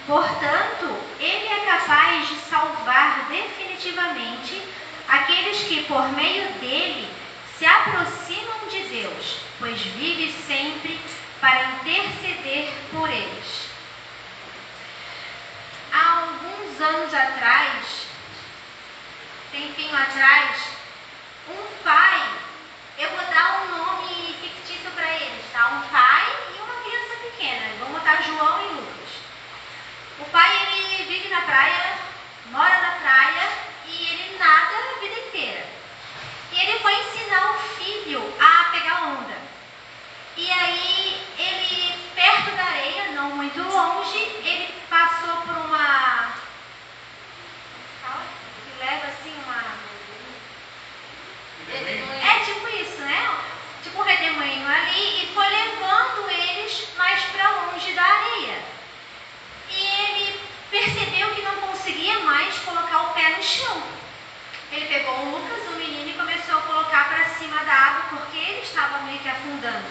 Portanto, ele é capaz de salvar definitivamente aqueles que, por meio dele, se aproximam de Deus, pois vive sempre para interceder por eles. Há alguns anos atrás, tempinho atrás, um pai, eu vou dar um nome fictício para eles, tá? Um pai e uma criança pequena, vamos botar João e Lucas. O pai, ele vive na praia, mora na praia e ele nada a vida inteira. E ele foi ensinar o filho a pegar onda. E aí, ele, perto da areia, não muito longe, ele passou por uma... que leva assim uma... É tipo isso, né? Tipo um redemoinho ali, e foi levando eles mais para longe da areia. E ele percebeu que não conseguia mais colocar o pé no chão. Ele pegou o Lucas, o menino, e começou a colocar para cima da água, porque ele estava meio que afundando.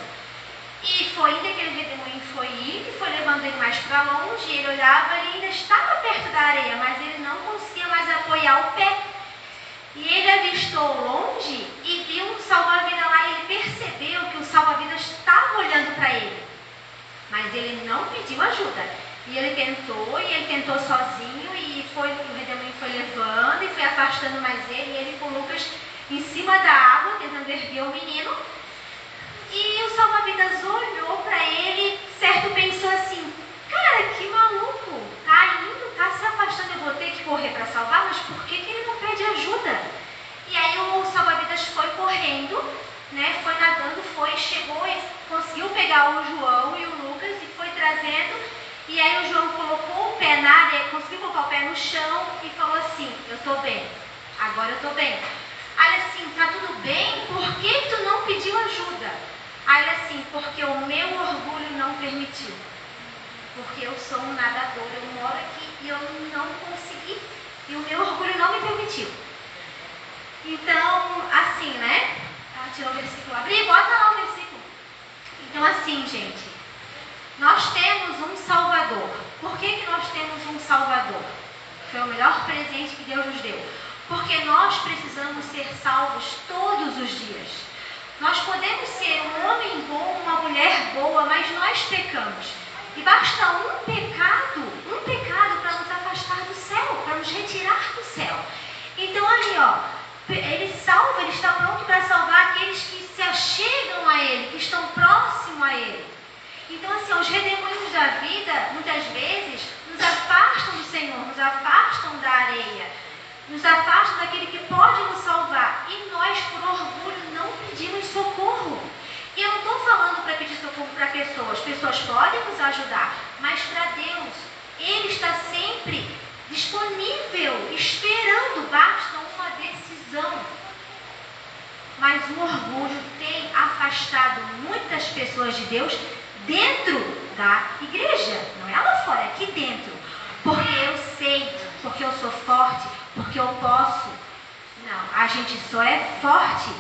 E foi indo, aquele redemoinho foi indo, e foi levando ele mais para longe, e ele olhava, ele ainda estava perto da areia, mas ele não conseguia mais apoiar o pé. E ele avistou longe e viu um salva-vidas lá, e ele percebeu que o salva-vidas estava olhando para ele. Mas ele não pediu ajuda. E ele tentou sozinho, e o redemoinho foi levando e foi afastando mais ele, e ele com o Lucas em cima da água, tentando erguer o menino. E o salva-vidas olhou para ele, certo, pensou assim, cara, que maluco, tá indo, tá se afastando, eu vou ter que correr para salvar, mas por que ele não pede ajuda? E aí o salva-vidas foi correndo, né, foi nadando, chegou e conseguiu pegar o João e o Lucas e foi trazendo. E aí o João colocou o pé na areia, conseguiu colocar o pé no chão e falou assim, eu estou bem, agora eu estou bem. Aí ele assim, tá tudo bem? Por que tu não pediu ajuda? Aí ele assim, porque o meu orgulho não permitiu. Porque eu sou um nadador, eu moro aqui e eu não consegui. E o meu orgulho não me permitiu. Então, assim, né? Tirou o versículo, abri, bota lá o versículo. Então, assim, gente, nós temos um Salvador. Por que nós temos um Salvador? Foi o melhor presente que Deus nos deu. Porque nós precisamos ser salvos todos os dias. Nós podemos ser um homem bom, uma mulher boa, mas nós pecamos. E basta um pecado para nos afastar do céu, para nos retirar do céu. Então, ali, ó, ele salva, ele está pronto para salvar aqueles que se achegam a ele, que estão próximos a ele. Então, assim, os redemoinhos da vida, muitas vezes, nos afastam do Senhor, nos afastam da areia, nos afastam daquele que pode nos salvar. E nós, por orgulho, não pedimos socorro. E eu não estou falando para pedir socorro para pessoas. Pessoas podem nos ajudar, mas para Deus, Ele está sempre disponível, esperando, basta uma decisão. Mas o orgulho tem afastado muitas pessoas de Deus dentro da igreja, não é lá fora, é aqui dentro. Porque eu sei, porque eu sou forte, porque eu posso. Não, a gente só é forte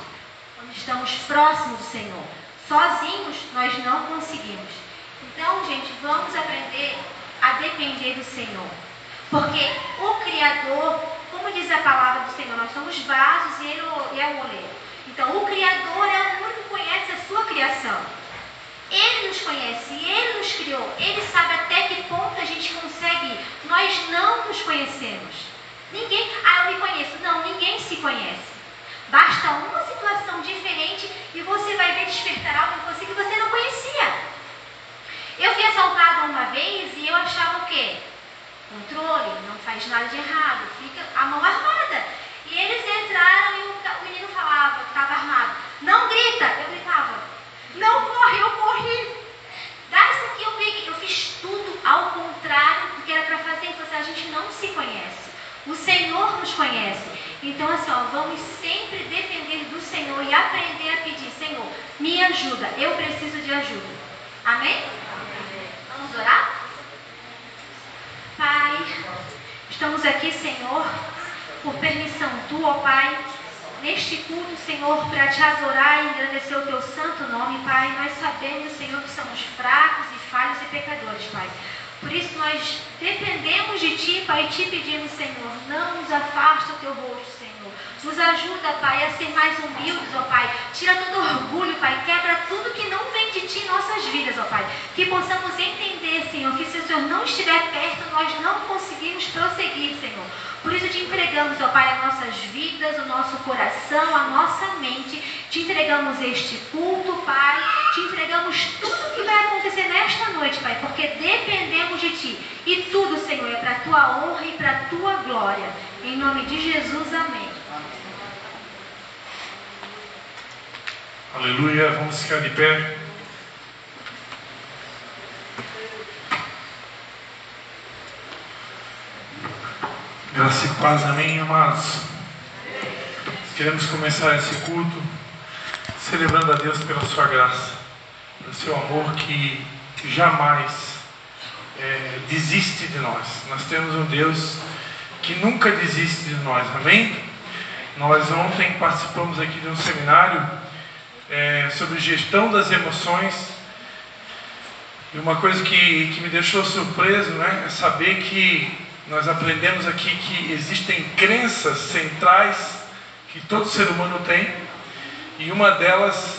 quando estamos próximos do Senhor. Sozinhos nós não conseguimos. Então, gente, vamos aprender a depender do Senhor. Porque o Criador, como diz a palavra do Senhor, nós somos vasos e Ele é o oleiro. Então, o Criador é o único que conhece a sua criação. Ele nos conhece, Ele nos criou. Ele sabe até que ponto a gente consegue ir. Nós não nos conhecemos. Ninguém, eu me conheço. Não, ninguém se conhece. Basta uma situação diferente e você vai ver despertar algo em você que você não conhecia. Eu fui assaltada uma vez e eu achava o quê? Controle, não faz nada de errado, fica a mão armada. E eles entraram e o menino falava que estava armado. Não grita, eu gritava. Não corre, eu corri. Dá isso aqui, eu peguei. Eu fiz tudo ao contrário do que era para fazer. Então, a gente não se conhece. O Senhor nos conhece. Então, assim, vamos sempre depender do Senhor e aprender a pedir: Senhor, me ajuda, eu preciso de ajuda. Amém? Vamos orar? Pai, estamos aqui, Senhor, por permissão Tua, ó Pai, neste culto, Senhor, para Te adorar e engrandecer o Teu santo nome, Pai. Nós sabemos, Senhor, que somos fracos e falhos e pecadores, Pai. Por isso nós dependemos de Ti, Pai, e Te pedimos, Senhor, não nos afasta o Teu rosto, Senhor. Nos ajuda, Pai, a ser mais humildes, ó Pai. Tira todo orgulho, Pai. Quebra tudo que não vem de Ti em nossas vidas, ó Pai. Que possamos entender, Senhor, que se o Senhor não estiver perto, nós não conseguimos prosseguir, Senhor. Por isso te entregamos, ó Pai, as nossas vidas, o nosso coração, a nossa mente. Te entregamos este culto, Pai. Te entregamos tudo que vai acontecer nesta noite, Pai, porque dependemos de Ti. E tudo, Senhor, é para a Tua honra e para a Tua glória. Em nome de Jesus, amém. Aleluia, vamos ficar de pé. Graça e paz, amém, amados. Queremos começar esse culto celebrando a Deus pela sua graça, pelo seu amor que jamais desiste de nós. Nós temos um Deus que nunca desiste de nós, amém? Nós ontem participamos aqui de um seminário sobre gestão das emoções, e uma coisa que me deixou surpreso, né, é saber que nós aprendemos aqui que existem crenças centrais que todo ser humano tem, e uma delas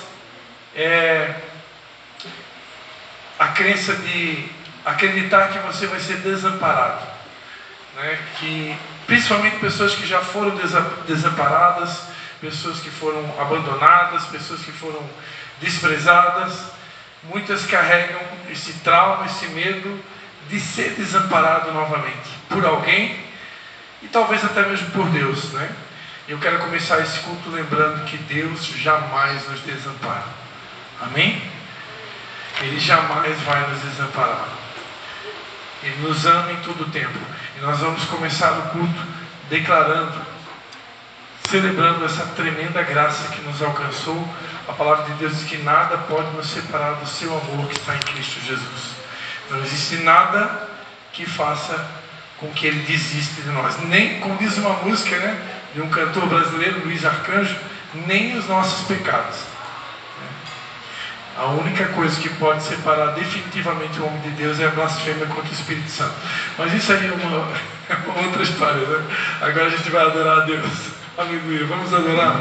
é a crença de acreditar que você vai ser desamparado, né? Que principalmente pessoas que já foram desamparadas, pessoas que foram abandonadas, pessoas que foram desprezadas, muitas carregam esse trauma, esse medo de ser desamparado novamente por alguém e talvez até mesmo por Deus, né? Eu quero começar esse culto lembrando que Deus jamais nos desampara, amém? Ele jamais vai nos desamparar. Ele nos ama em todo o tempo. E nós vamos começar o culto declarando, celebrando essa tremenda graça que nos alcançou. A palavra de Deus diz que nada pode nos separar do seu amor que está em Cristo Jesus. Não existe nada que faça com que Ele desista de nós. Nem, como diz uma música, né, de um cantor brasileiro, Luiz Arcanjo, nem os nossos pecados. A única coisa que pode separar definitivamente o homem de Deus é a blasfêmia contra o Espírito Santo. Mas isso aí é uma outra história, né? Agora a gente vai adorar a Deus. Aleluia, vamos adorar.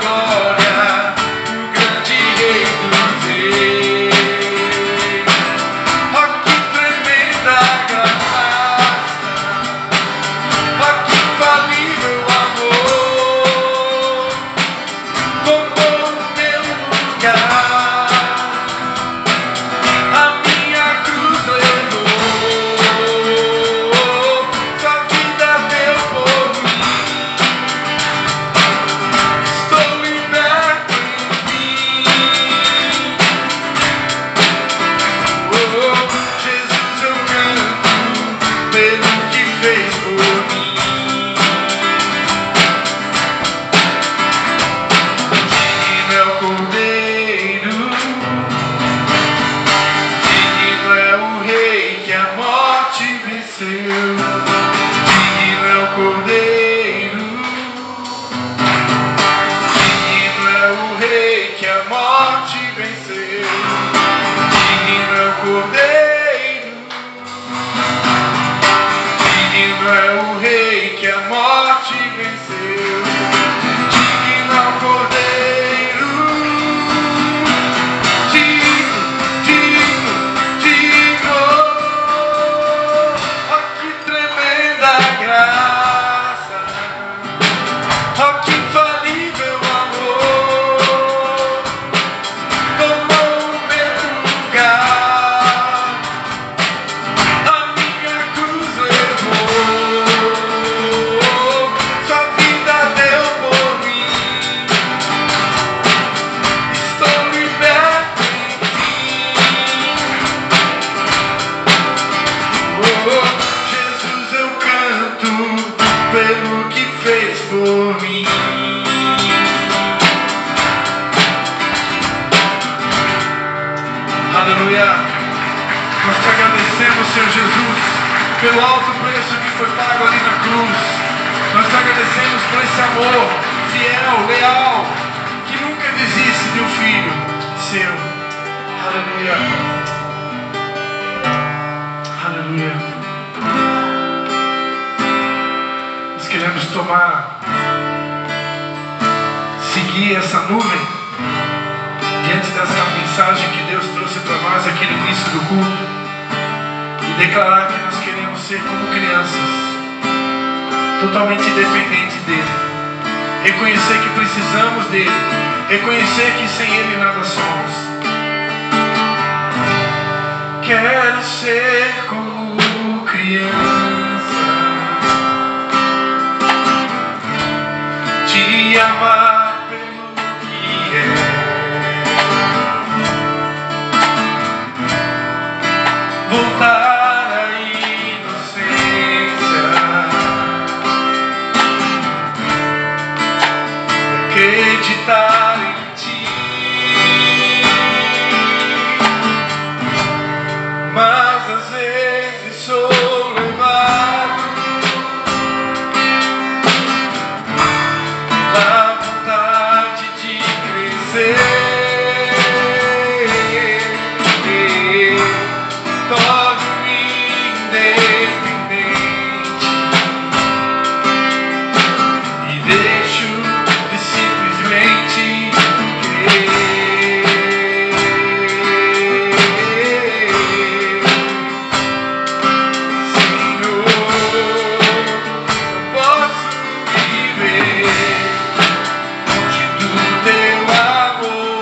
Glória. tomou o meu lugar, a minha cruz levou, sua vida deu por mim, estou liberto em mim. Oh, Jesus, eu canto pelo que fez por mim. Digno é o Cordeiro, digno é o Rei que a morte venceu. Digno é o Cordeiro, digno é o Rei que a morte venceu. Digno é o Cordeiro, digno é o Rei que a morte venceu. Digno é o Cordeiro, digno, digno, digno. Oh, que tremenda graça, oh, que infalível amor, tomou o meu lugar, a minha cruz levou, sua vida deu por mim, estou liberto em mim. Oh, Jesus, eu canto pelo que fez por mim. Aleluia. Nós te agradecemos, Senhor Jesus, pelo alto preço que foi pago ali na cruz. Nós te agradecemos por esse amor fiel, leal, que nunca desiste de um filho seu. Aleluia. Aleluia. Nós queremos seguir essa nuvem diante dessa mensagem que Deus trouxe para nós aqui no início do culto e declarar que nós queremos ser como crianças, totalmente dependentes dele, reconhecer que precisamos dele, reconhecer que sem ele nada somos. Quero ser como criança, te amar pelo que é, voltar à inocência, acreditar em ti, mas às vezes sou levado na vontade de crescer. Torno-me independente e deixo de simplesmente crer. Senhor, não posso viver longe do teu amor.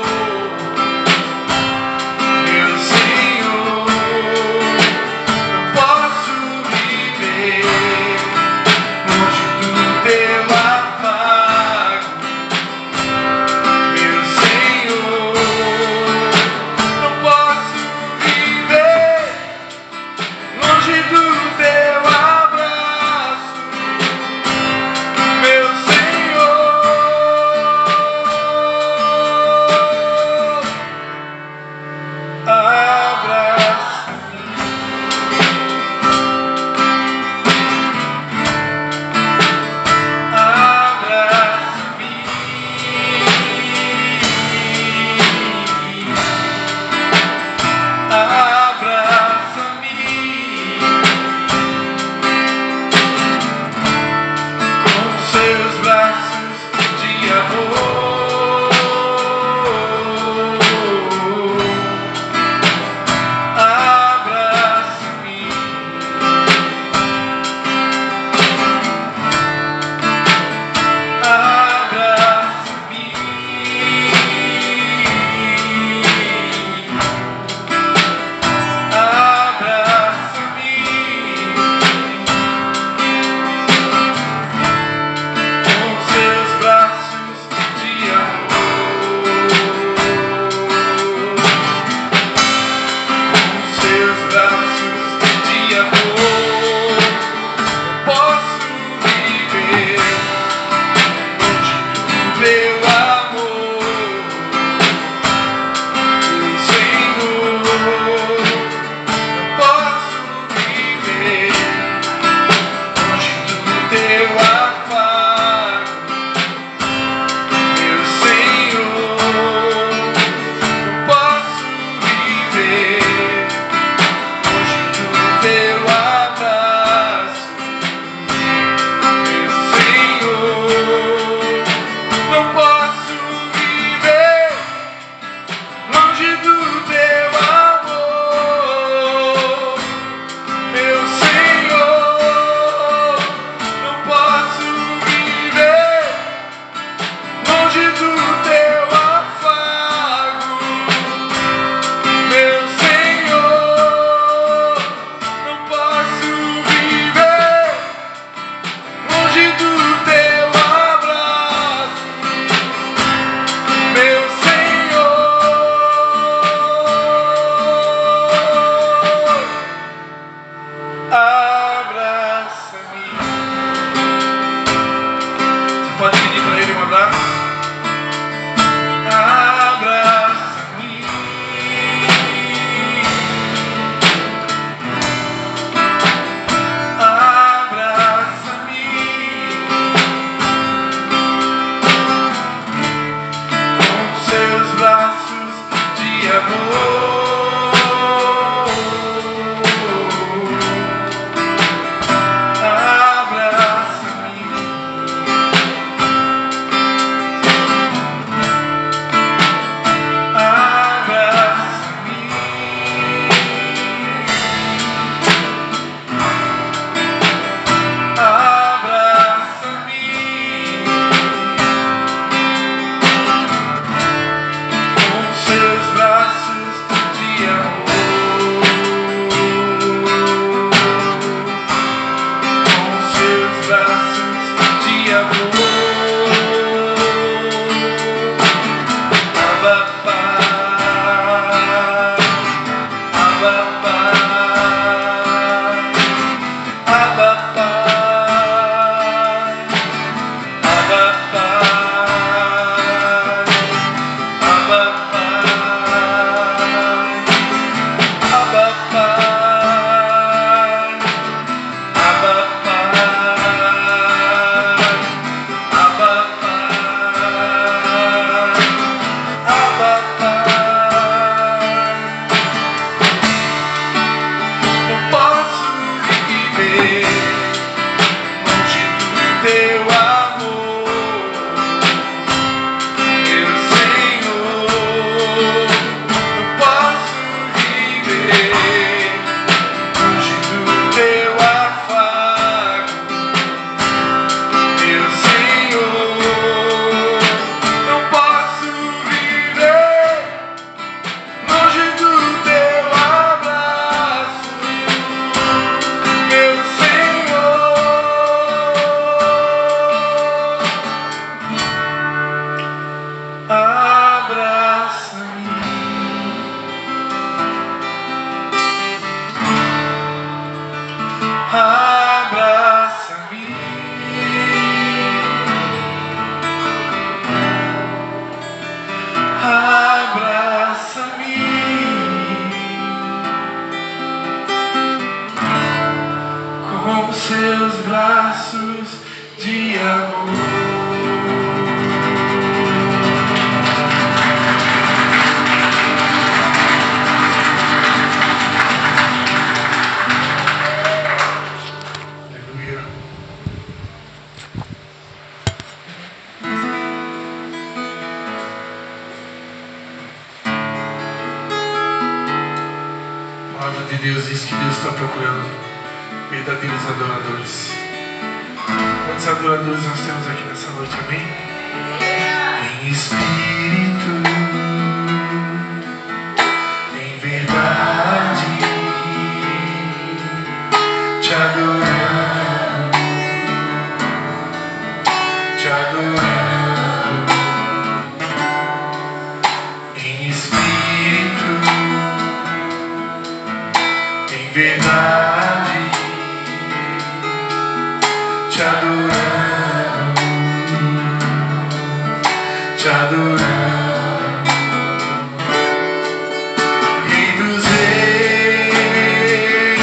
de Deus diz que Deus está procurando verdadeiros adoradores. Quantos adoradores nós temos aqui nessa noite, amém? Em espírito, em verdade, te adorando, te adorando. Em espírito, em verdade, te adorando, te adorando. Rei dos reis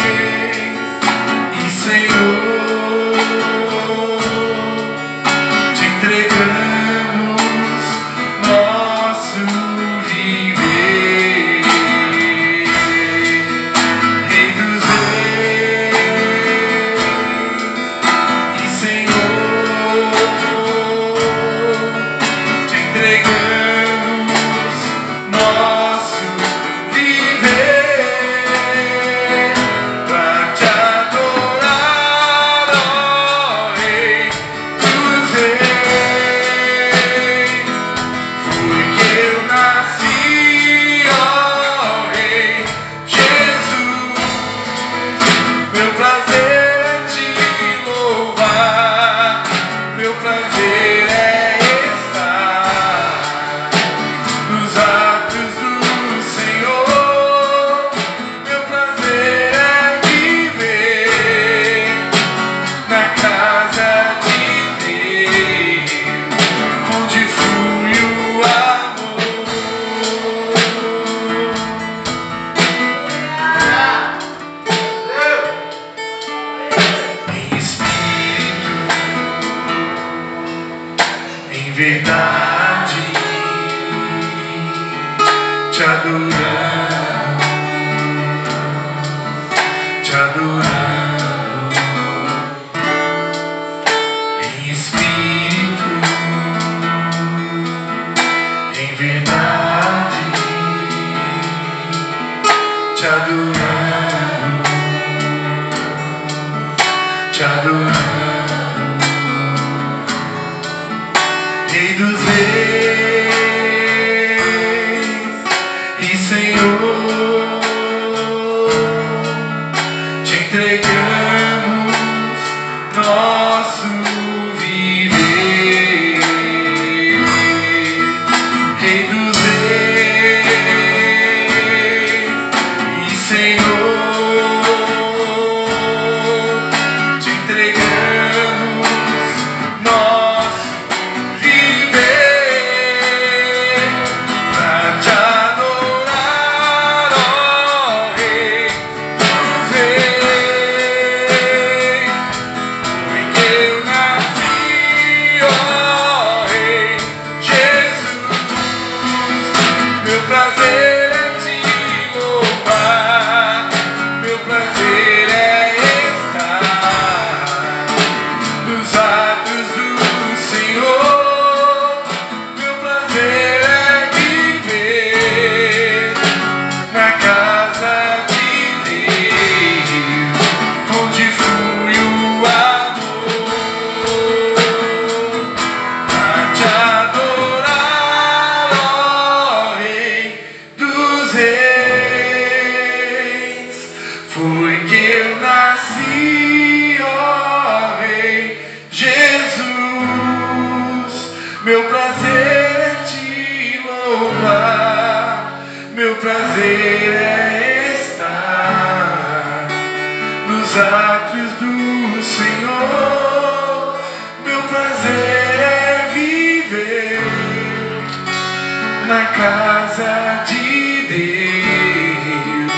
e Senhor, te entregamos nosso viver. Rei dos reis e Senhor, te entregamos nosso viver pra te adorar, ó Rei dos reis. Foi que eu nasci, ó Rei Jesus. Meu prazer é te louvar, meu prazer é estar nos atos do Senhor. Meu prazer é viver na casa de Deus, onde flui o amor. Em espírito, em verdade, te adorando, te adorando. Em espírito, em verdade, te adorando, te adorando. Rei dos reis e Senhor, te entregamos nosso viver. Rei dos reis e Senhor, te entregamos nosso viver pra te adorar, ó Rei dos reis. Foi que eu nasci, ó Rei Jesus. Meu prazer é te louvar, meu prazer é estar nos atos do Senhor. Meu prazer é viver na casa de Deus, onde flui o amor. Pra te adorar, ó Rei dos reis. Foi que eu nasci, ó Rei Jesus. Meu prazer é te louvar, meu prazer é estar nos atos do Senhor. Meu prazer é viver na casa de Deus,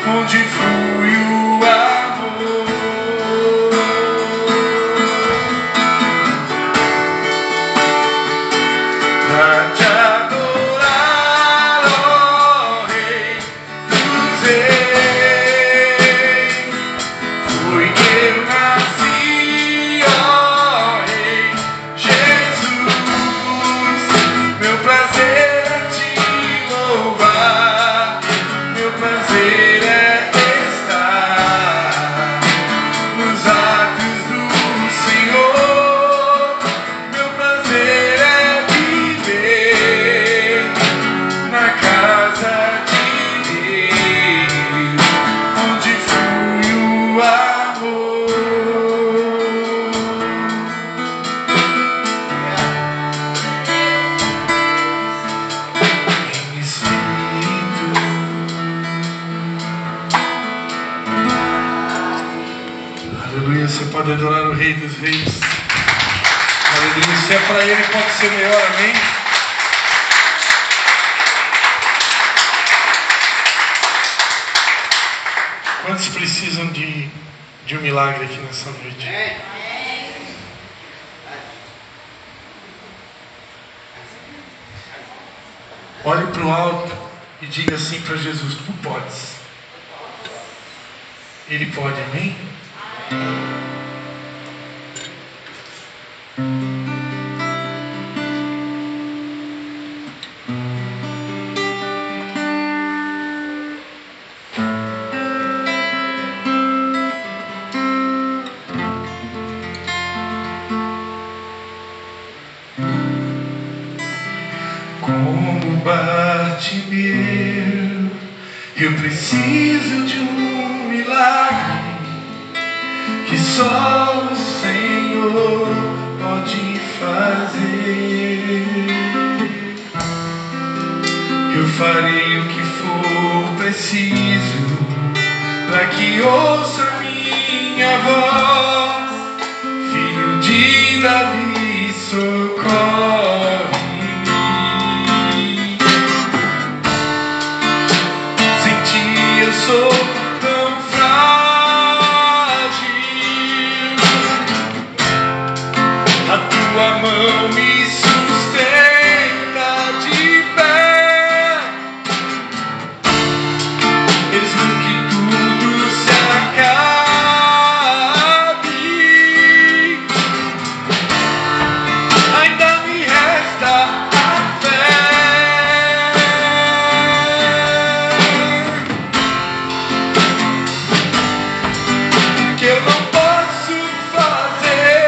onde flui o amor. Pra te adorar, ó Rei dos reis. Foi que eu nasci, ó Rei Jesus. Meu prazer é te louvar, meu prazer é estar pode adorar o Rei dos Reis. Aleluia. Se é para Ele, pode ser melhor, amém? Quantos precisam de um milagre aqui nessa noite? Olhe para o alto e diga assim para Jesus: tu podes. Ele pode, amém? Como Bartimeu, eu preciso de um milagre que só o Senhor pode fazer. Eu farei o que for preciso para que ouça minha voz. Filho de Davi, socorre-me. Sem ti eu sou tão frágil, a tua mão me sustenta de pé. Mesmo que tudo se acabe, ainda me resta a fé. Que eu não posso fazer,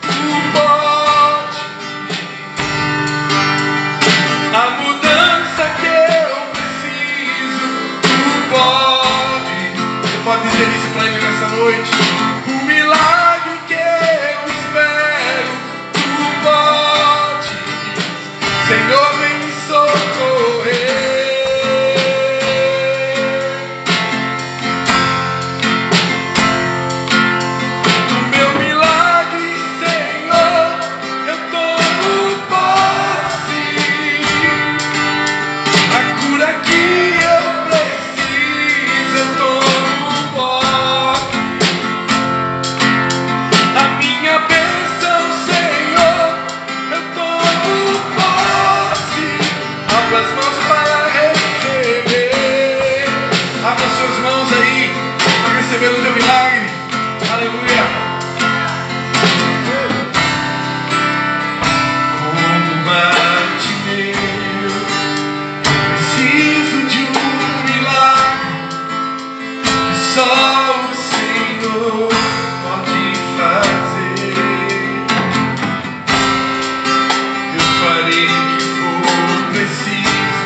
tu pode. A mudança que eu preciso, tu pode. Você pode dizer isso para ele nessa noite. O milagre que eu espero, tu pode. Senhor, vem me socorrer. O meu milagre, Senhor, eu tomo posse. A cura que eu preciso, eu tomo posse. A minha bênção, Senhor, eu tomo posse. Abra as mãos para receber. Abra suas mãos aí para receber o teu milagre. Aleluia. Como Bartimeu, preciso de um milagre que só o Senhor pode fazer. Eu farei o que for preciso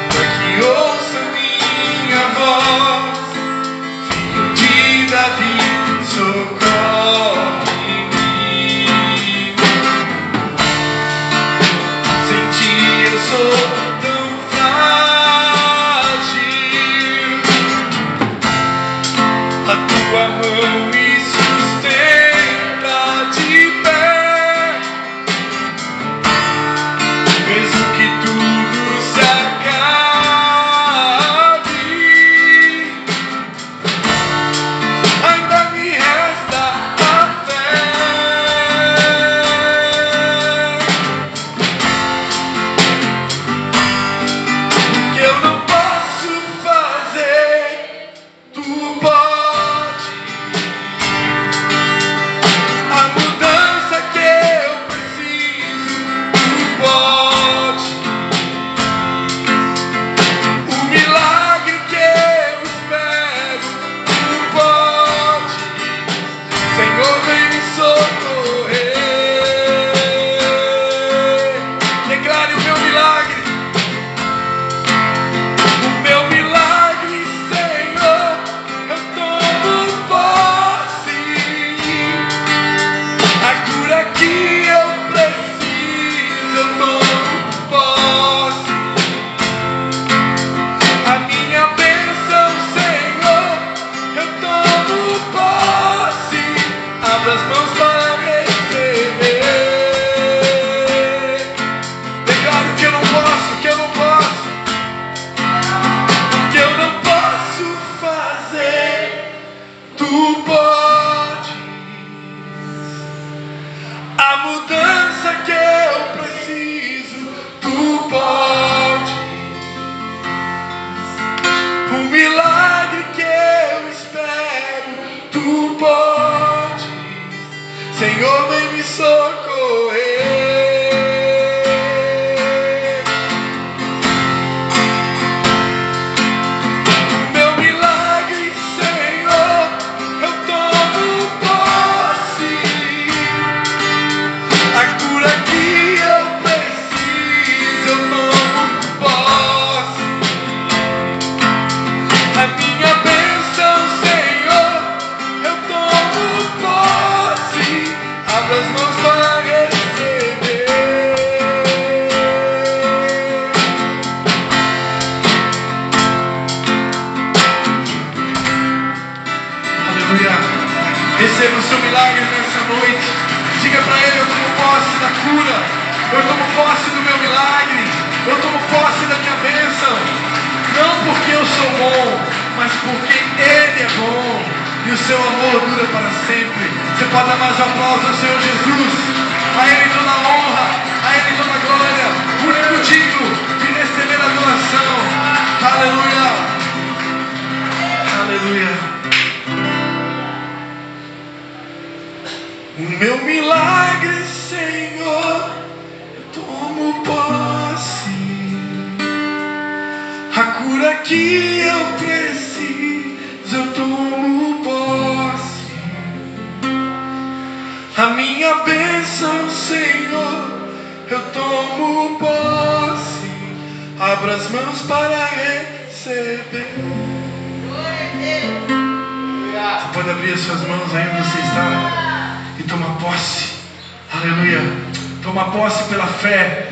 para que ouça minha voz. Filho de Davi, socorre-me. Sem ti eu sou tão frágil, a tua mão me sustenta de pé. Mesmo que tudo se acabe, ainda me resta a fé. Receba o seu milagre nessa noite. Diga para Ele: eu tomo posse da cura, eu tomo posse do meu milagre, eu tomo posse da minha bênção. Não porque eu sou bom, mas porque Ele é bom e o seu amor dura para sempre. Você pode dar mais um aplauso ao Senhor Jesus. A Ele toda a honra, a Ele toda a glória, o único digno de receber a adoração. Aleluia, aleluia. O meu milagre, Senhor, eu tomo posse. A cura que eu preciso, eu tomo posse. A minha bênção, Senhor, eu tomo posse. Abra as mãos para receber. Você pode abrir as suas mãos aí onde você está e toma posse. Aleluia. Toma posse pela fé.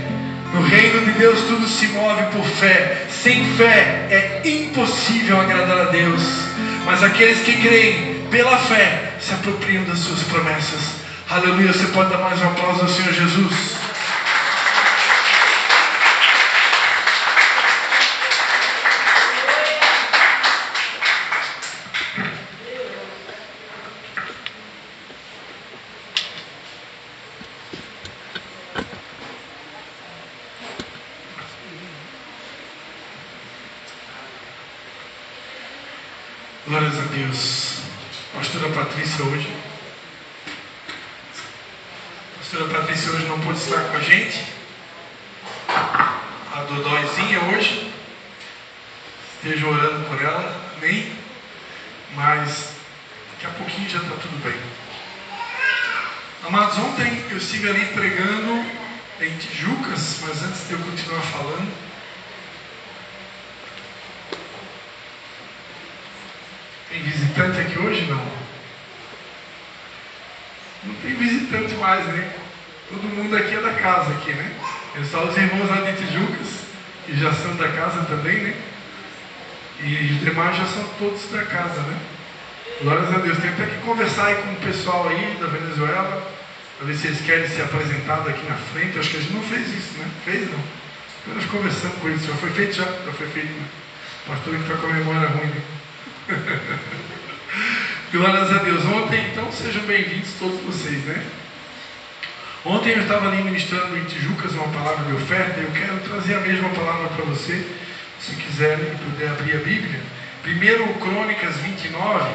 No reino de Deus tudo se move por fé. Sem fé é impossível agradar a Deus. Mas aqueles que creem pela fé se apropriam das suas promessas. Aleluia. Você pode dar mais um aplauso ao Senhor Jesus. Glórias a Deus. Pastora Patrícia hoje não pôde estar com a gente. A Dodóizinha hoje. Esteja orando por ela. Amém? Mas daqui a pouquinho já está tudo bem. Amados, ontem eu estive ali pregando em Tijucas, mas antes de eu continuar falando, tem visitante aqui hoje? Não. Não tem visitante mais, né? Todo mundo aqui é da casa aqui, né? É só os irmãos lá de Tijucas, que já são da casa também, né? E os demais já são todos da casa, né? Glórias a Deus. Tem até que conversar aí com o pessoal aí da Venezuela, para ver se eles querem ser apresentados aqui na frente. Acho que a gente não fez isso, né? Fez não. Nós conversamos com eles. Já foi feito? Já foi feito, né? O pastor que está com a memória ruim, né? Glórias a Deus. Ontem, então, sejam bem-vindos todos vocês, né? Ontem eu estava ali ministrando em Tijucas uma palavra de oferta e eu quero trazer a mesma palavra para você, se quiser e puder abrir a Bíblia. 1 Crônicas 29.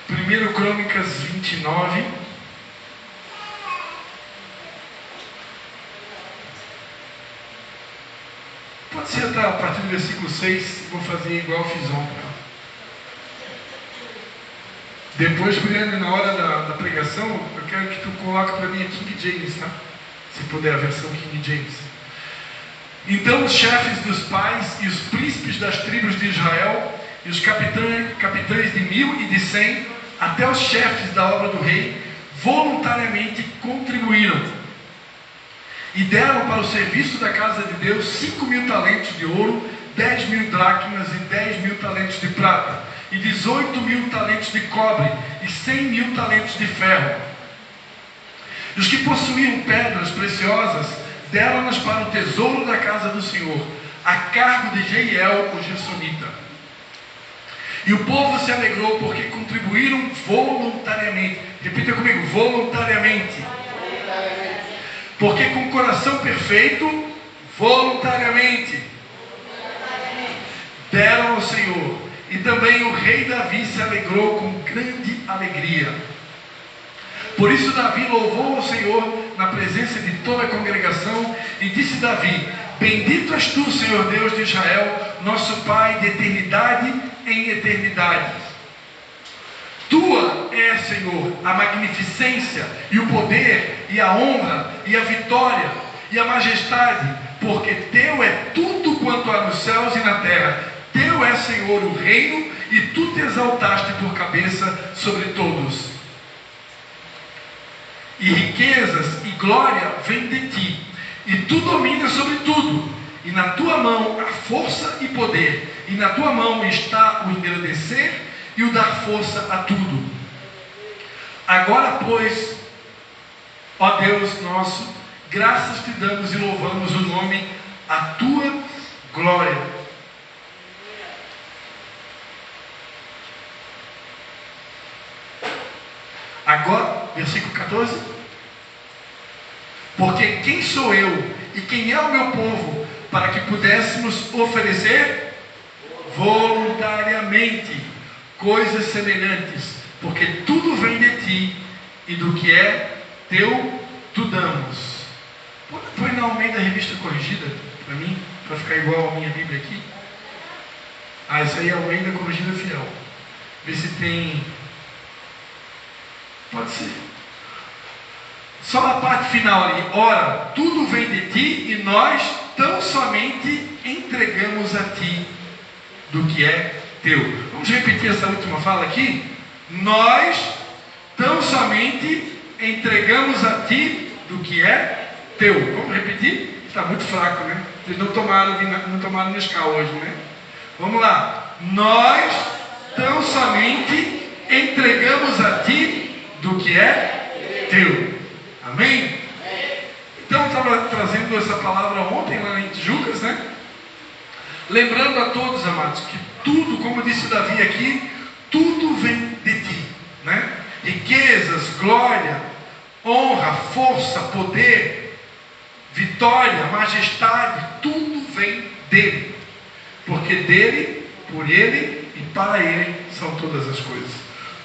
1 Crônicas 29. Pode ser até a partir do versículo 6, vou fazer igual eu fiz ontem. Depois, Briane, na hora da pregação, eu quero que tu coloque para mim a King James, tá? Se puder, a versão King James. Então os chefes dos pais e os príncipes das tribos de Israel, e os capitães de 1000 e de 100, até os chefes da obra do rei, voluntariamente contribuíram. E deram para o serviço da casa de Deus 5.000 talentos de ouro, 10.000 dracmas e 10.000 talentos de prata, e 18.000 talentos de cobre, e 100.000 talentos de ferro. E os que possuíam pedras preciosas, deram-nas para o tesouro da casa do Senhor, a cargo de Jeiel, o Gersonita. E o povo se alegrou porque contribuíram voluntariamente. Repita comigo: voluntariamente. Porque com coração perfeito, voluntariamente, deram ao Senhor. E também o rei Davi se alegrou com grande alegria. Por isso Davi louvou ao Senhor na presença de toda a congregação, e disse Davi: bendito és tu, Senhor Deus de Israel, nosso Pai de eternidade em eternidade. Tua é, Senhor, a magnificência e o poder e a honra e a vitória e a majestade, porque teu é tudo quanto há nos céus e na terra. Teu é, Senhor, o reino, e tu te exaltaste por cabeça sobre todos. E riquezas e glória vêm de ti, e tu dominas sobre tudo, e na tua mão há força e poder, e na tua mão está o engrandecer e o dar força a tudo. Agora, pois, ó Deus nosso, graças te damos e louvamos o nome, a tua glória. Agora, versículo 14. Porque quem sou eu e quem é o meu povo para que pudéssemos oferecer voluntariamente coisas semelhantes? Porque tudo vem de ti, e do que é teu, tu damos. Põe na Almeida Revista Corrigida, para mim, para ficar igual a minha Bíblia aqui. Isso aí é Almeida Corrigida Fiel. Vê se tem. Pode ser. Só a parte final ali. Ora, tudo vem de ti, e nós tão somente entregamos a ti do que é teu. Vamos repetir essa última fala aqui? Nós tão somente entregamos a ti do que é teu. Vamos repetir? Está muito fraco, né? Vocês não tomaram Nescau hoje, né? Vamos lá. Nós tão somente entregamos a ti do que é teu. Amém? Então eu estava trazendo essa palavra ontem lá em Tijucas, né? Lembrando a todos, amados, que tudo, como disse Davi aqui, tudo vem de ti, né? Riquezas, glória, honra, força, poder, vitória, majestade, tudo vem dele. Porque dele, por ele e para ele são todas as coisas.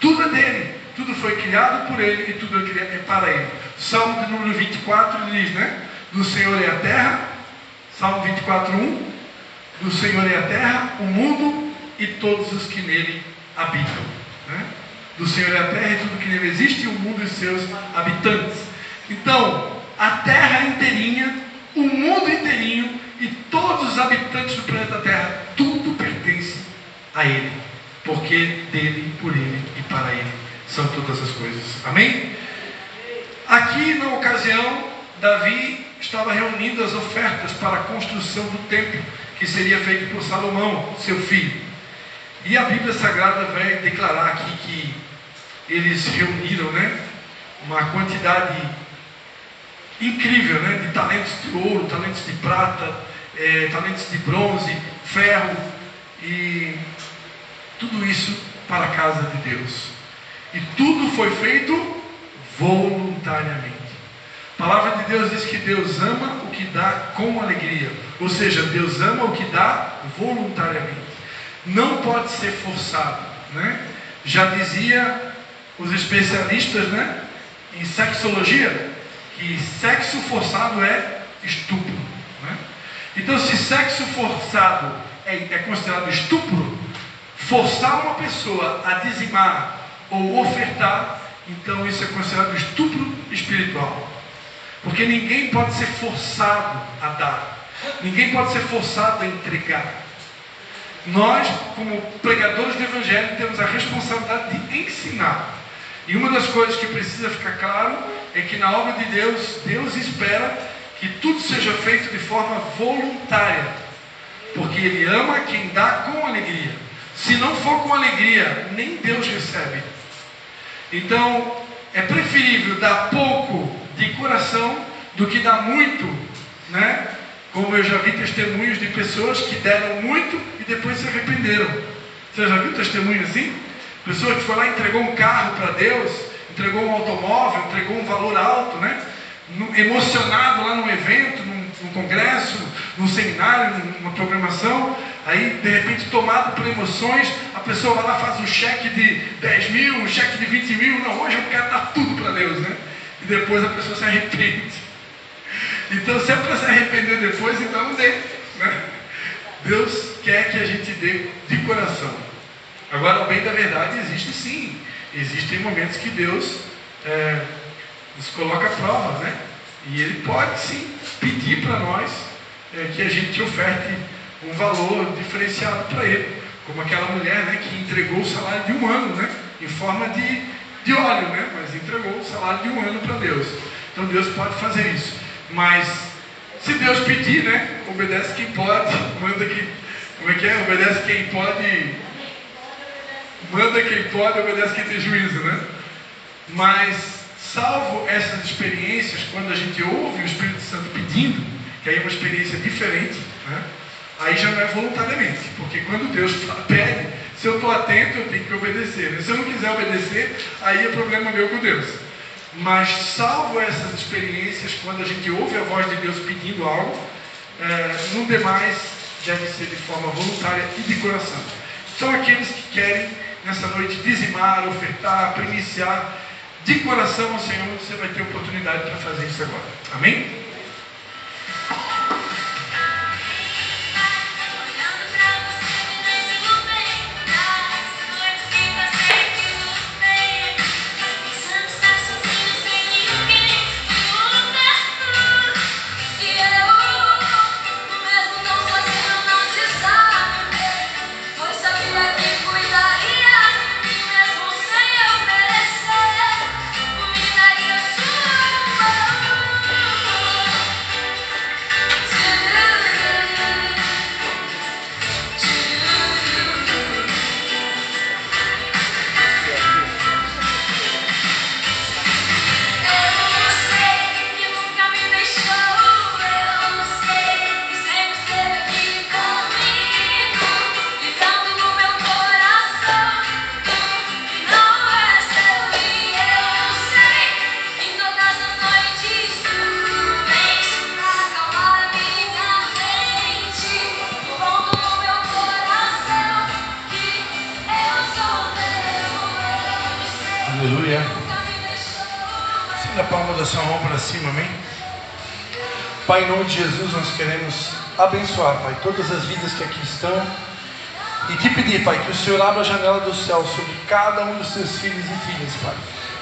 Tudo é dele, tudo foi criado por ele e tudo é para ele. Salmo de número 24 diz, né? Do Senhor é a terra, Salmo 24:1, do Senhor é a terra, o mundo e todos os que nele habitam, né? Do Senhor é a terra e tudo que nele existe, o mundo e seus habitantes. Então, a terra inteirinha, o mundo inteirinho e todos os habitantes do planeta Terra, tudo pertence a ele, porque dele, por ele e para ele são todas as coisas. Amém? Aqui na ocasião, Davi estava reunindo as ofertas para a construção do templo, que seria feito por Salomão, seu filho. E a Bíblia Sagrada vai declarar aqui que eles reuniram, né, uma quantidade incrível, né, de talentos de ouro, talentos de prata, talentos de bronze, ferro, e tudo isso para a casa de Deus. E tudo foi feito voluntariamente. A palavra de Deus diz que Deus ama o que dá com alegria. Ou seja, Deus ama o que dá voluntariamente. Não pode ser forçado, né? Já dizia os especialistas, né, em sexologia, que sexo forçado é estupro, né? Então, se sexo forçado é considerado estupro, forçar uma pessoa a dizimar ou ofertar, então isso é considerado estupro espiritual. Porque ninguém pode ser forçado a dar, ninguém pode ser forçado a entregar. Nós, como pregadores do Evangelho, temos a responsabilidade de ensinar. E uma das coisas que precisa ficar claro é que na obra de Deus, Deus espera que tudo seja feito de forma voluntária, porque Ele ama quem dá com alegria. Se não for com alegria, nem Deus recebe. Então, é preferível dar pouco de coração do que dar muito, né? Como eu já vi testemunhos de pessoas que deram muito e depois se arrependeram. Você já viu testemunho assim? Pessoa que foi lá e entregou um carro para Deus, entregou um automóvel, entregou um valor alto, né? Emocionado lá num evento, num congresso, num seminário, numa programação. Aí, de repente, tomado por emoções, a pessoa vai lá, faz um cheque de 10 mil, um cheque de 20 mil. Não, hoje eu quero dar tudo para Deus, né? E depois a pessoa se arrepende. Então, se é para se arrepender depois, então não dê, né? Deus quer que a gente dê de coração. Agora, o bem da verdade existe sim. Existem momentos que Deus nos coloca à prova, né? E Ele pode sim pedir para nós que a gente oferte um valor diferenciado para Ele. Como aquela mulher, né, que entregou o salário de um ano, né? Em forma de óleo, né? Mas entregou o salário de um ano para Deus. Então Deus pode fazer isso. Mas se Deus pedir, né? Obedece quem pode, manda quem... Como é que é? Obedece quem pode, manda quem pode, obedece quem tem juízo, né? Mas, salvo essas experiências, quando a gente ouve o Espírito Santo pedindo, que aí é uma experiência diferente, né? Aí já não é voluntariamente, porque quando Deus pede, se eu estou atento, eu tenho que obedecer, né? Se eu não quiser obedecer, aí é problema meu com Deus. Mas, salvo essas experiências, quando a gente ouve a voz de Deus pedindo algo, no demais deve ser de forma voluntária e de coração. São aqueles que querem, nessa noite, dizimar, ofertar, primiciar de coração ao Senhor. Você vai ter oportunidade para fazer isso agora. Amém? Aleluia. Sendo a palma da sua mão para cima, amém? Pai, em nome de Jesus, nós queremos abençoar, Pai, todas as vidas que aqui estão e te pedir, Pai, que o Senhor abra a janela do céu sobre cada um dos seus filhos e filhas, Pai.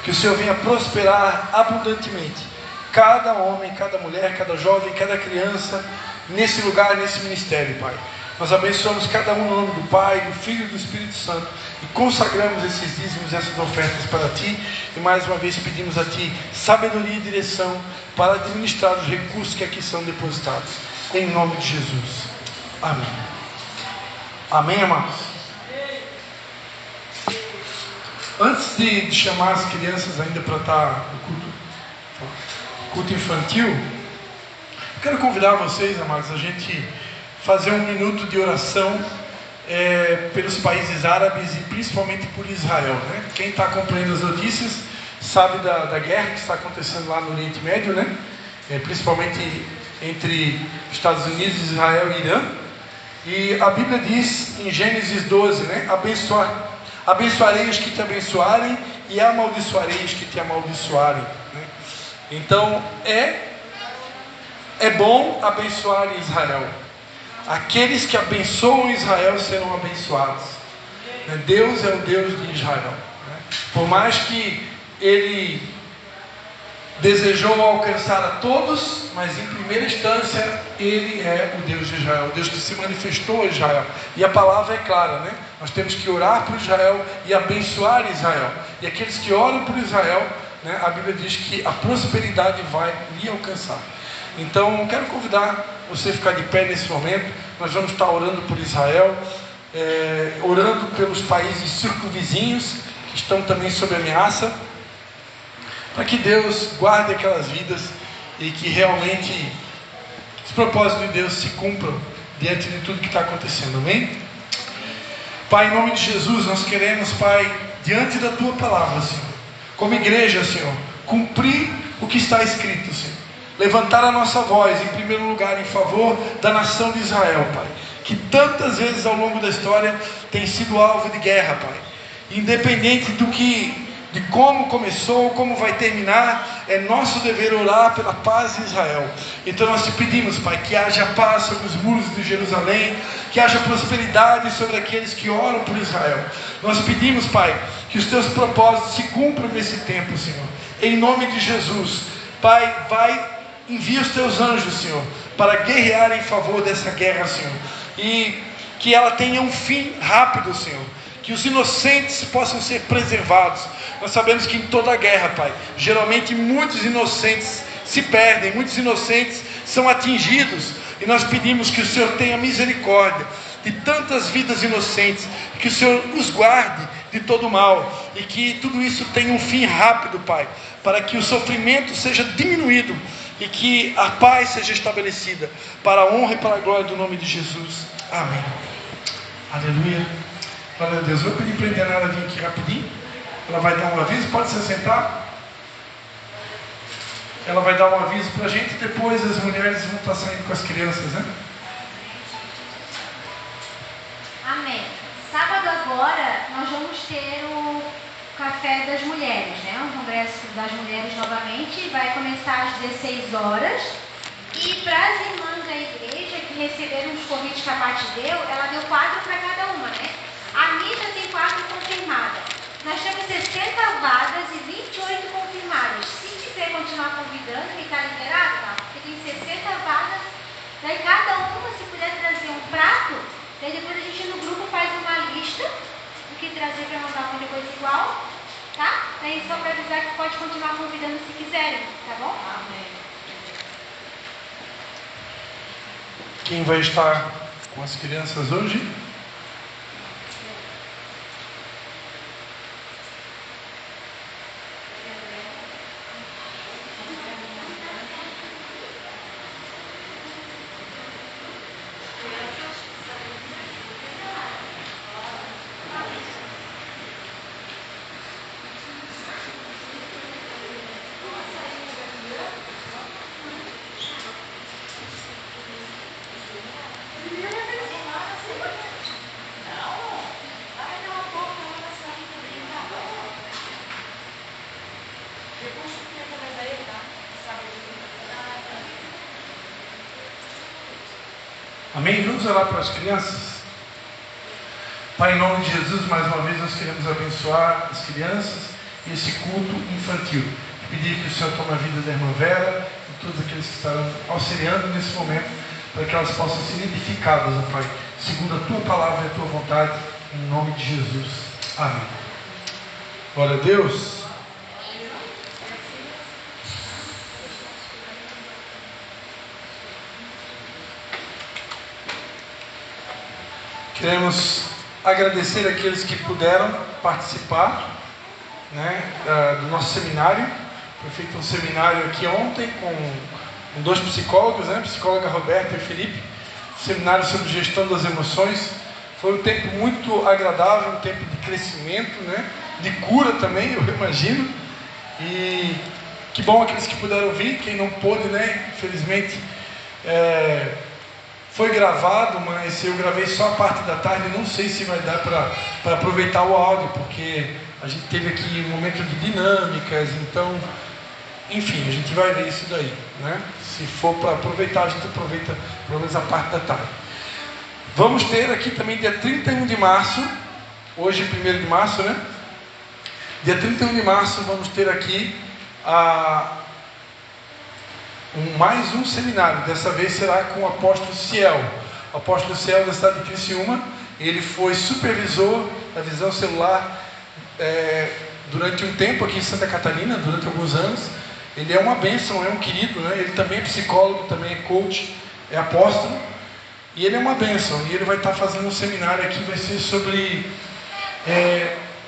Que o Senhor venha prosperar abundantemente cada homem, cada mulher, cada jovem, cada criança nesse lugar, nesse ministério, Pai. Nós abençoamos cada um no nome do Pai, do Filho e do Espírito Santo e consagramos esses dízimos, essas ofertas para Ti e mais uma vez pedimos a Ti sabedoria e direção para administrar os recursos que aqui são depositados, em nome de Jesus. Amém. Amém, amados? Antes de chamar as crianças ainda para estar no culto infantil, quero convidar vocês, amados, a gente fazer um minuto de oração pelos países árabes e principalmente por Israel, né? Quem está acompanhando as notícias sabe da guerra que está acontecendo lá no Oriente Médio, né? Principalmente entre Estados Unidos, Israel e Irã. E a Bíblia diz em Gênesis 12, né? Abençoarei os que te abençoarem e amaldiçoarei os que te amaldiçoarem, né? Então é bom abençoar Israel. Aqueles que abençoam Israel serão abençoados. Deus é o Deus de Israel. Por mais que Ele desejou alcançar a todos, mas em primeira instância Ele é o Deus de Israel, o Deus que se manifestou a Israel. E a palavra é clara, né? Nós temos que orar por Israel e abençoar Israel. E aqueles que oram por Israel, né, a Bíblia diz que a prosperidade vai lhe alcançar. Então, quero convidar você a ficar de pé nesse momento. Nós vamos estar orando por Israel, orando pelos países circunvizinhos, que estão também sob ameaça, para que Deus guarde aquelas vidas e que realmente os propósitos de Deus se cumpram diante de tudo que está acontecendo, amém? Pai, em nome de Jesus, nós queremos, Pai, diante da Tua palavra, Senhor, como igreja, Senhor, cumprir o que está escrito, Senhor. levantar a nossa voz, em primeiro lugar, em favor da nação de Israel, Pai, que tantas vezes ao longo da história tem sido alvo de guerra, Pai. Independente de como começou, como vai terminar, é nosso dever orar pela paz em Israel. Então nós te pedimos, Pai, que haja paz sobre os muros de Jerusalém, que haja prosperidade sobre aqueles que oram por Israel. Nós pedimos, Pai, que os teus propósitos se cumpram nesse tempo, Senhor, em nome de Jesus. Pai, envia os teus anjos, Senhor, para guerrear em favor dessa guerra, Senhor, e que ela tenha um fim rápido, Senhor, que os inocentes possam ser preservados. Nós sabemos que em toda guerra, Pai, geralmente muitos inocentes se perdem, muitos inocentes são atingidos, e nós pedimos que o Senhor tenha misericórdia de tantas vidas inocentes, que o Senhor os guarde de todo mal, e que tudo isso tenha um fim rápido, Pai, para que o sofrimento seja diminuído, e que a paz seja estabelecida, para a honra e para a glória do nome de Jesus. Amém. Aleluia. Glória a Deus. Vou pedir para a Indianara vir aqui rapidinho. Ela vai dar um aviso. Pode se sentar. Ela vai dar um aviso para a gente. Depois as mulheres vão estar saindo com as crianças, né? Amém. Sábado agora nós vamos ter o Café das Mulheres, né? O Congresso das Mulheres novamente. Vai começar às 16 horas. E para as irmãs da igreja que receberam os convites que a Paty deu, ela deu 4 para cada uma, né? A Mija tem 4 confirmadas. Nós temos 60 vagas e 28 confirmadas. Se quiser continuar convidando, que está liberado, tá? Porque tem 60 vagas. Daí cada uma, se puder trazer um prato, daí depois a gente no grupo faz uma lista do que trazer para mandar uma coisa igual, tá? Daí só para avisar que pode continuar convidando se quiserem, tá bom? Amém. Quem vai estar com as crianças hoje? Amém? Vamos orar para as crianças? Pai, em nome de Jesus, mais uma vez nós queremos abençoar as crianças e esse culto infantil. Pedir que o Senhor tome a vida da irmã Vera e todos aqueles que estarão auxiliando nesse momento, para que elas possam ser edificadas, ó Pai, segundo a Tua palavra e a Tua vontade, em nome de Jesus. Amém. Glória a Deus. Queremos agradecer aqueles que puderam participar, né, do nosso seminário. Foi feito um seminário aqui ontem com 2 psicólogos, né, a psicóloga Roberta e Felipe, seminário sobre gestão das emoções. Foi um tempo muito agradável, um tempo de crescimento, né, de cura também, eu imagino. E que bom aqueles que puderam vir, quem não pôde, né, infelizmente foi gravado, mas eu gravei só a parte da tarde. Não sei se vai dar para aproveitar o áudio, porque a gente teve aqui um momento de dinâmicas, então, enfim, a gente vai ver isso daí, né? Se for para aproveitar, a gente aproveita pelo menos a parte da tarde. Vamos ter aqui também dia 31 de março, hoje 1º de março, né? Dia 31 de março vamos ter aqui mais um seminário. Dessa vez será com o apóstolo Ciel. O apóstolo Ciel da cidade de Criciúma. Ele foi supervisor da visão celular durante um tempo aqui em Santa Catarina, durante alguns anos. Ele é uma bênção, é um querido, né? Ele também é psicólogo, também é coach, é apóstolo. E ele é uma bênção. E ele vai estar fazendo um seminário aqui, vai ser sobre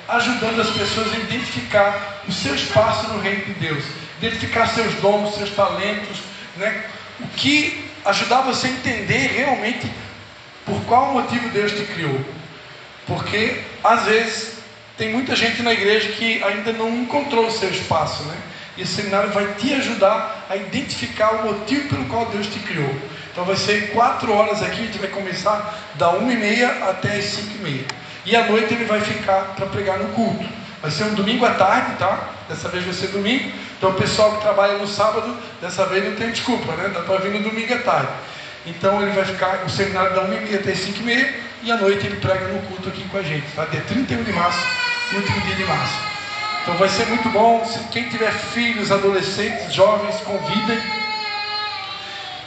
ajudando as pessoas a identificar o seu espaço no reino de Deus, identificar seus dons, seus talentos, né? O que ajudar você a entender realmente por qual motivo Deus te criou. Porque às vezes tem muita gente na igreja que ainda não encontrou o seu espaço, né? E esse seminário vai te ajudar a identificar o motivo pelo qual Deus te criou. Então vai ser 4 horas aqui, a gente vai começar da 1h30 até as 5h30. E à noite ele vai ficar para pregar no culto. Vai ser um domingo à tarde, tá? Dessa vez vai ser domingo. Então o pessoal que trabalha no sábado, dessa vez não tem desculpa, né? Dá para vir no domingo à tarde. Então ele vai ficar o seminário da 1h30 até as 5h30 e à noite ele prega no culto aqui com a gente, tá? Dia 31 de março, último dia de março. Então vai ser muito bom. Se quem tiver filhos, adolescentes, jovens, convidem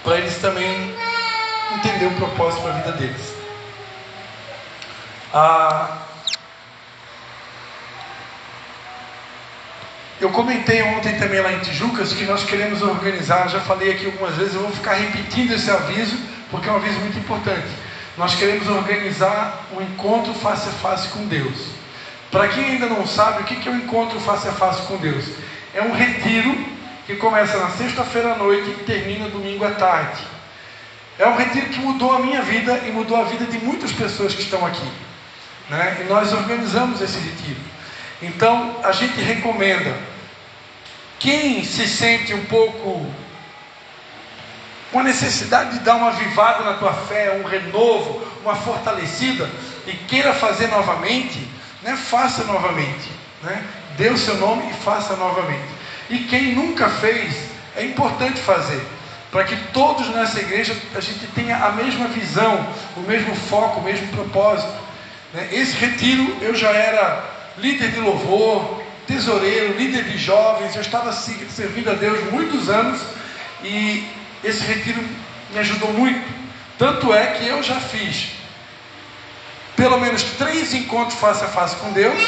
para eles também entender o propósito para a vida deles. Eu comentei ontem também lá em Tijucas que nós queremos organizar, já falei aqui algumas vezes, eu vou ficar repetindo esse aviso, porque é um aviso muito importante. Nós queremos organizar um encontro face a face com Deus. Para quem ainda não sabe, o que é um encontro face a face com Deus? É um retiro que começa na sexta-feira à noite e termina domingo à tarde. É um retiro que mudou a minha vida e mudou a vida de muitas pessoas que estão aqui, né? E nós organizamos esse retiro. Então, a gente recomenda, quem se sente um pouco com a necessidade de dar uma avivada na tua fé, um renovo, uma fortalecida, e queira fazer novamente, né, faça novamente, né? Dê o seu nome e faça novamente. E quem nunca fez, é importante fazer, para que todos nessa igreja, a gente tenha a mesma visão, o mesmo foco, o mesmo propósito, né? Esse retiro, eu já era líder de louvor, tesoureiro, líder de jovens, eu estava servindo a Deus muitos anos, e esse retiro me ajudou muito. Tanto é que eu já fiz pelo menos 3 encontros face a face com Deus.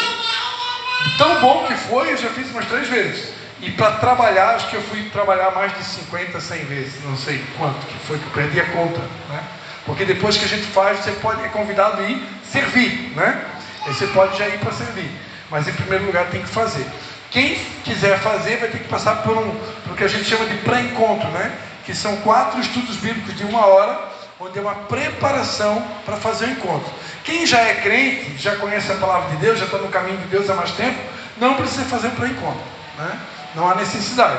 Tão bom que foi, eu já fiz umas 3 vezes. E para trabalhar, acho que eu fui trabalhar mais de 50, 100 vezes, não sei quanto que foi, que eu perdi a conta, né? Porque depois que a gente faz, você é convidado a ir servir, né? Aí você pode já ir para servir, mas em primeiro lugar tem que fazer. Quem quiser fazer vai ter que passar por o que a gente chama de pré-encontro, né? Que são 4 estudos bíblicos de 1 hora, onde é uma preparação para fazer o encontro. Quem já é crente, já conhece a palavra de Deus, já está no caminho de Deus há mais tempo, não precisa fazer o pré-encontro, né? Não há necessidade.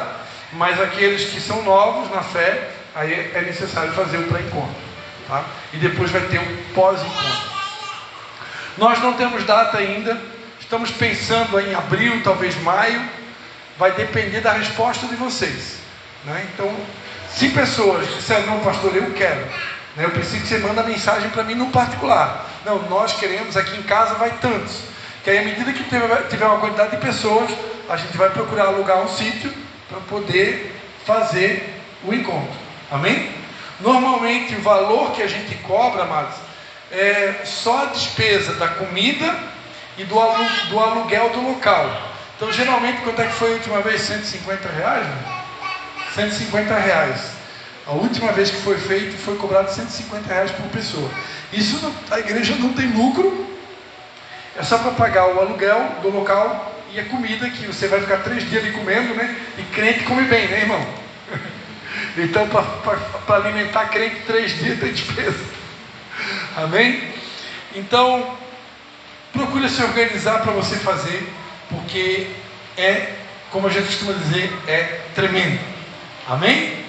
Mas aqueles que são novos na fé, aí é necessário fazer o pré-encontro, tá? E depois vai ter o pós-encontro. Nós não temos data ainda, estamos pensando em abril, talvez maio, vai depender da resposta de vocês, né? Então, se pessoas disserem, não pastor, eu quero, né? Eu preciso que você manda mensagem para mim no particular. Não, nós queremos, aqui em casa vai tantos. Que aí à medida que tiver uma quantidade de pessoas, a gente vai procurar alugar um sítio para poder fazer o encontro. Amém? Normalmente o valor que a gente cobra, amados, é só a despesa da comida e do aluguel do local. Então geralmente, quanto é que foi a última vez? R$150? Né? R$150. A última vez que foi feito, foi cobrado R$150 por pessoa. Isso, a igreja não tem lucro, é só para pagar o aluguel do local e a comida, que você vai ficar 3 dias ali comendo, né? E crente come bem, né, irmão? Então, para alimentar crente 3 dias tem despesa. Amém? Então, procure se organizar para você fazer, porque é, como a gente costuma dizer, é tremendo. Amém?